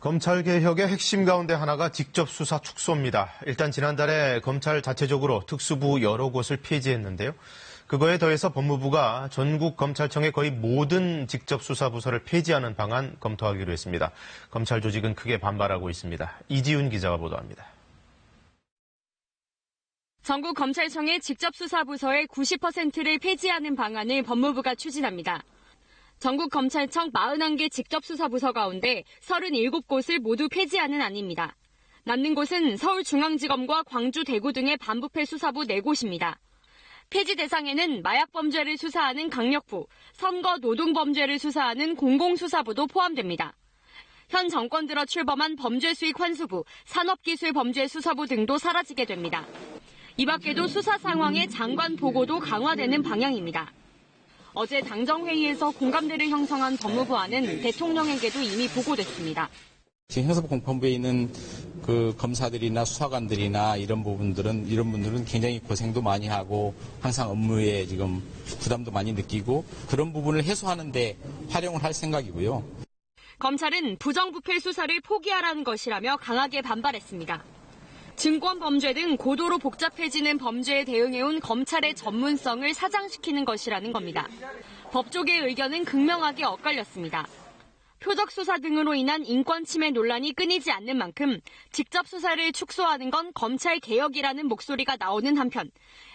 검찰 개혁의 핵심 가운데 하나가 직접 수사 축소입니다. 일단 지난달에 검찰 자체적으로 특수부 여러 곳을 폐지했는데요. 그거에 더해서 법무부가 전국 검찰청의 거의 모든 직접 수사 부서를 폐지하는 방안 검토하기로 했습니다. 검찰 조직은 크게 반발하고 있습니다. 이지훈 기자가 보도합니다. 전국 검찰청의 직접 수사 부서의 90%를 폐지하는 방안을 법무부가 추진합니다. 전국 검찰청 41개 직접 수사 부서 가운데 37곳을 모두 폐지하는 안입니다. 남는 곳은 서울중앙지검과 광주, 대구 등의 반부패 수사부 4곳입니다. 폐지 대상에는 마약범죄를 수사하는 강력부, 선거 노동범죄를 수사하는 공공수사부도 포함됩니다. 현 정권 들어 출범한 범죄수익 환수부, 산업기술범죄수사부 등도 사라지게 됩니다. 이 밖에도 수사 상황의 장관 보고도 강화되는 방향입니다. 어제 당정회의에서 공감대를 형성한 법무부안은 대통령에게도 이미 보고됐습니다. 지금 형사법공판부에 있는 그 검사들이나 수사관들이나 이런 분들은 굉장히 고생도 많이 하고 항상 업무에 지금 부담도 많이 느끼고 그런 부분을 해소하는데 활용을 할 생각이고요. 검찰은 부정부패 수사를 포기하라는 것이라며 강하게 반발했습니다. 증권범죄 등 고도로 복잡해지는 범죄에 대응해온 검찰의 전문성을 사장시키는 것이라는 겁니다. 법조계의 의견은 극명하게 엇갈렸습니다. 표적 수사 등으로 인한 인권 침해 논란이 끊이지 않는 만큼 직접 수사를 축소하는 건 검찰 개혁이라는 목소리가 나오는 한편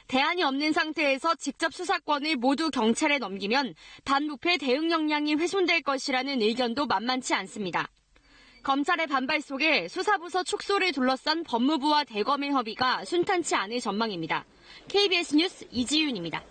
대안이 없는 상태에서 직접 수사권을 모두 경찰에 넘기면 반부패 대응 역량이 훼손될 것이라는 의견도 만만치 않습니다. 검찰의 반발 속에 수사부서 축소를 둘러싼 법무부와 대검의 협의가 순탄치 않을 전망입니다. KBS 뉴스 이지윤입니다.